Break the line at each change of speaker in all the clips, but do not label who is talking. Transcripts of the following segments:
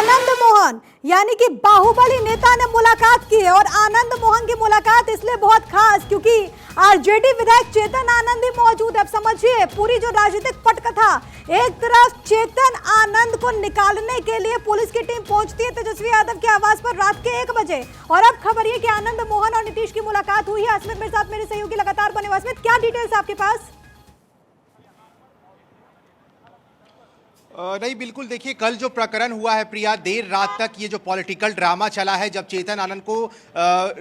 आनंद मोहन यानी कि बाहुबली नेता ने मुलाकात की है। और आनंद मोहन की मुलाकात इसलिए बहुत खास क्योंकि आरजेडी विधायक चेतन आनंद ही मौजूद है। अब समझिए पूरी जो राजनीतिक पटकथा, एक तरफ चेतन आनंद को निकालने के लिए पुलिस की टीम पहुंचती है तेजस्वी यादव के आवास पर रात के 1 बजे, और अब खबर ये कि आनंद मोहन और नीतीश की मुलाकात हुई है। अस्मित मेरे साथ मेरे सहयोगी लगातार बने हुए। अस्मित, क्या डिटेल्स आपके पास?
नहीं, बिल्कुल देखिए, कल जो प्रकरण हुआ है प्रिया, देर रात तक ये जो पॉलिटिकल ड्रामा चला है, जब चेतन आनंद को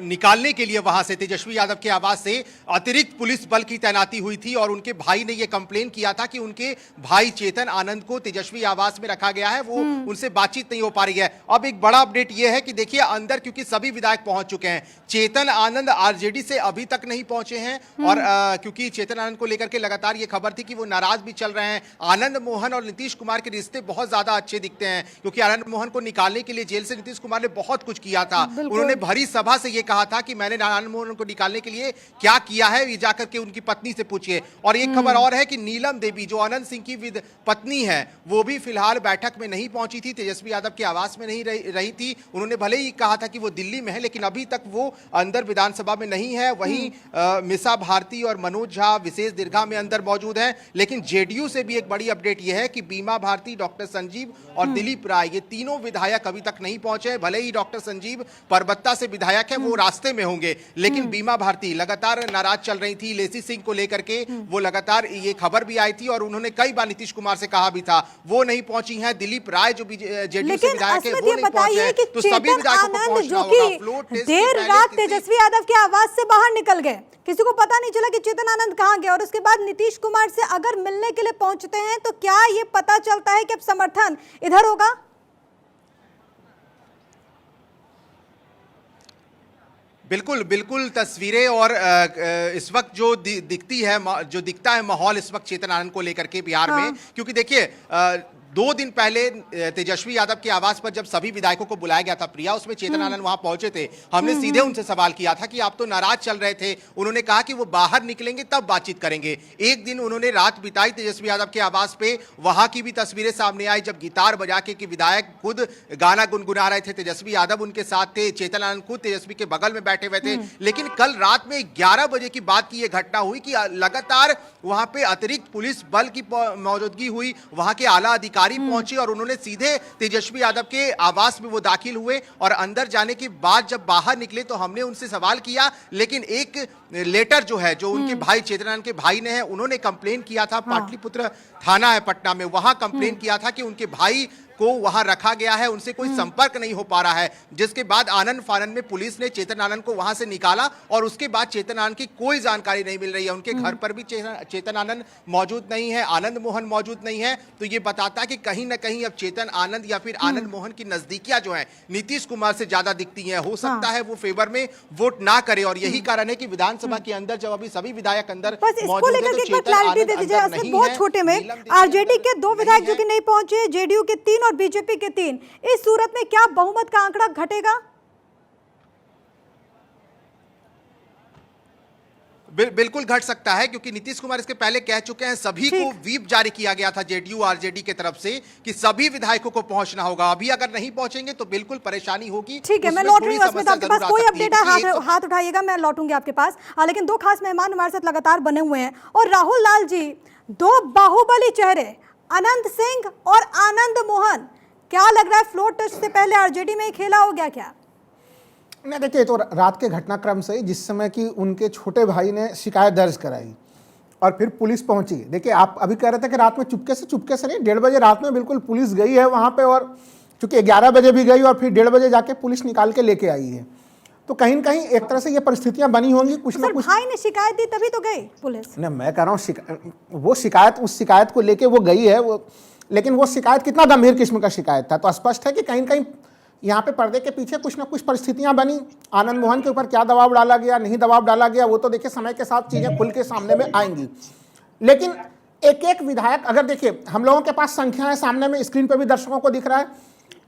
निकालने के लिए वहां से तेजस्वी यादव के आवास से अतिरिक्त पुलिस बल की तैनाती हुई थी और उनके भाई ने ये कंप्लेन किया था कि उनके भाई चेतन आनंद को तेजस्वी आवास में रखा गया है, वो उनसे बातचीत नहीं हो पा रही है। अब एक बड़ा अपडेट ये है कि देखिए अंदर, क्योंकि सभी विधायक पहुंच चुके हैं, चेतन आनंद आरजेडी से अभी तक नहीं पहुंचे हैं और क्योंकि चेतन आनंद को लेकर के लगातार ये खबर थी कि वो नाराज भी चल रहे हैं। आनंद मोहन और नीतीश कुमार के रिश्ते बहुत ज्यादा अच्छे दिखते हैं क्योंकि आनंद मोहन को निकालने के लिए जेल से नीतीश कुमार ने बहुत कुछ किया था। उन्होंने भरी सभा से यह कहा था कि मैंने आनंद मोहन को निकालने के लिए क्या किया है, ये जाकर के उनकी पत्नी से पूछिए। और एक खबर और है कि नीलम देवी, जो अनंत सिंह की पत्नी है, वो भी फिलहाल बैठक में नहीं पहुंची थी, तेजस्वी यादव के आवास में नहीं रही थी। उन्होंने भले ही कहा था कि वो दिल्ली में है, लेकिन अभी तक वो अंदर विधानसभा में नहीं है। वहीं मिसा भारती और मनोज झा विशेष दीर्घा में अंदर मौजूद है। लेकिन जेडीयू से भी एक बड़ी अपडेट यह है कि बीमा भारती, डॉक्टर संजीव और दिलीप राय, ये तीनों विधायक अभी तक नहीं पहुंचे। भले ही डॉक्टर संजीव परबत्ता से विधायक है, वो रास्ते में होंगे, लेकिन बीमा भारती लगातार नाराज चल रही थी लेसी सिंह को लेकर के। वो लगातार ये खबर भी आई थी और उन्होंने कई बार नीतीश कुमार से कहा भी था, वो नहीं पहुंची हैं। दिलीप राय जो जेडीयू से विधायक है, वो नहीं पहुंचे हैं। तो सभी विधायकों को पहुंचना होगा।
देर रात तेजस्वी यादव के आवास से बाहर निकल गए, किसी को पता नहीं चला कि चेतन आनंद कहां गए, और उसके बाद नीतीश कुमार से अगर मिलने के लिए पहुंचते हैं तो क्या ये पता चलता है कि अब समर्थन इधर होगा?
बिल्कुल बिल्कुल, तस्वीरें और इस वक्त जो दिखता है माहौल इस वक्त चेतन आनंद को लेकर के बिहार में, क्योंकि देखिए 2 दिन पहले तेजस्वी यादव के आवास पर जब सभी विधायकों को बुलाया गया था प्रिया, उसमें चेतन आनंद वहां पहुंचे थे। हमने सीधे उनसे सवाल किया था कि आप तो नाराज चल रहे थे। उन्होंने कहा कि वो बाहर निकलेंगे तब बातचीत करेंगे। एक दिन उन्होंने रात बिताई तेजस्वी यादव के आवास पे, वहां की भी तस्वीरें सामने आई जब गिटार बजा के कि विधायक खुद गाना गुनगुना रहे थे, तेजस्वी यादव उनके साथ थे, चेतन आनंद खुद तेजस्वी के बगल में बैठे हुए थे। लेकिन कल रात में 11 बजे की बात की यह घटना हुई कि लगातार वहां पे अतिरिक्त पुलिस बल की मौजूदगी हुई, वहां के आला अधिकारी पहुंचे और उन्होंने सीधे तेजस्वी यादव के आवास में वो दाखिल हुए। और अंदर जाने के बाद जब बाहर निकले तो हमने उनसे सवाल किया, लेकिन एक लेटर जो है, जो उनके भाई चेतन आनंद के भाई ने है, उन्होंने कंप्लेन किया था, पाटलिपुत्र थाना है पटना में, वहां कंप्लेन किया था कि उनके भाई को वहां रखा गया है, उनसे कोई संपर्क नहीं हो पा रहा है। जिसके बाद आनंद फानंद में पुलिस ने चेतन आनंद को वहां से निकाला और उसके बाद चेतन आनंद की कोई जानकारी नहीं मिल रही है। उनके घर पर भी चेतन आनंद मौजूद नहीं है, आनंद मोहन मौजूद नहीं है। तो ये बताता है कि कहीं ना कहीं अब चेतन आनंद या फिर आनंद मोहन की नजदीकियां जो है नीतीश कुमार से ज्यादा दिखती है। हो सकता है वो फेवर में वोट ना करे और यही कारण है कि विधानसभा के अंदर जब अभी सभी विधायक अंदर मौजूद है तो चेतन आनंद अंदर नहीं है।
बहुत छोटे में आरजेडी के 2 विधायक जो कि नहीं पहुंचे, जेडीयू के 3 और बीजेपी के 3, इस सूरत में क्या बहुमत का आंकड़ा घटेगा?
बिल्कुल घट सकता है, क्योंकि नीतीश कुमार इसके पहले कह चुके हैं, सभी को व्हीप जारी किया गया था जेडीयू आरजेडी की तरफ से कि सभी विधायकों को पहुंचना होगा। अभी अगर नहीं पहुंचेंगे तो बिल्कुल परेशानी होगी।
ठीक है, मैं लौट रही हूं। आपके पास कोई अपडेट है, हाथ उठाइएगा, मैं लौटूंगी आपके पास। लेकिन 2 खास मेहमान हमारे साथ लगातार बने हुए हैं। और राहुल लाल जी, 2 बाहुबली चेहरे, अनंत सिंह और आनंद मोहन, क्या लग रहा है फ्लोर टेस्ट से पहले आरजेडी में ही खेला हो गया क्या?
नहीं, देखिए, तो रात के घटनाक्रम से जिस समय कि उनके छोटे भाई ने शिकायत दर्ज कराई और फिर पुलिस पहुंची। देखिए, आप अभी कह रहे थे कि रात में चुपके से नहीं, 1:30 बजे रात में बिल्कुल पुलिस गई है वहां पे, और चूंकि 11 बजे भी गई और फिर 1:30 बजे जाके पुलिस निकाल के लेके आई है। तो कहीं न कहीं एक तरह से ये परिस्थितियां बनी होंगी, कुछ ना कुछ।
भाई ने शिकायत दी तभी तो गई पुलिस।
नहीं, मैं कह रहा हूँ उस शिकायत को लेके वो गई है, लेकिन वो शिकायत कितना गंभीर किस्म का शिकायत था, तो स्पष्ट है कि कहीं न कहीं यहाँ पे पर्दे के पीछे कुछ ना कुछ परिस्थितियां बनी। आनंद मोहन के ऊपर क्या दबाव डाला गया, नहीं दबाव डाला गया, वो तो देखिए समय के साथ चीजें खुल के सामने में आएंगी। लेकिन एक एक विधायक, अगर देखिए हम लोगों के पास संख्याएं सामने में स्क्रीन पे भी दर्शकों को दिख रहा है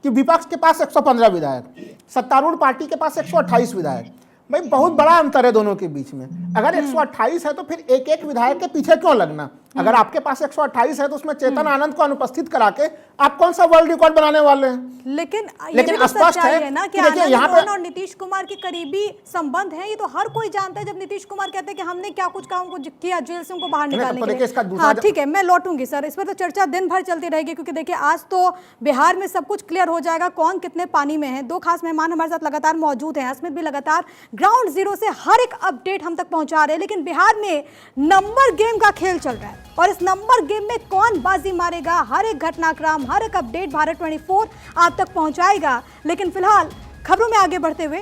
कि विपक्ष के पास 115 विधायक, सत्तारूढ़ पार्टी के पास 128 विधायक। भाई बहुत बड़ा अंतर है दोनों के बीच में। अगर 128 है तो फिर एक एक विधायक के पीछे क्यों लगना? अगर आपके पास 128 है तो उसमें चेतन आनंद को अनुपस्थित करा के आप कौन सा वर्ल्ड रिकॉर्ड बनाने वाले हैं?
लेकिन
लेकिन
ये भी तो
स्पष्ट
सच्चाई
है
है ना कि
कि देखिए
आनंद
यहाँ पे-
मोहन और नीतीश कुमार के करीबी संबंध है। ये तो हर कोई जानता है। जब नीतीश कुमार कहते हैं कि हमने क्या कुछ काम को किया जेल से उनको बाहर निकालने
तो
के
देखिए
लिए।
इसका दूसरा
हाँ ठीक है, मैं लौटूंगी सर, इस पर तो चर्चा दिन भर चलती रहेगी, क्योंकि देखिए आज तो बिहार में सब कुछ क्लियर हो जाएगा कौन कितने पानी में है। दो खास मेहमान हमारे साथ लगातार मौजूद हैं। अस्मित भी लगातार ग्राउंड जीरो से हर एक अपडेट हम तक पहुंचा रहे हैं। लेकिन बिहार में नंबर गेम का खेल चल रहा है और इस नंबर गेम में कौन बाजी मारेगा, हर एक घटनाक्रम, हर एक अपडेट भारत 24 आप तक पहुंचाएगा। लेकिन फिलहाल खबरों में आगे बढ़ते हुए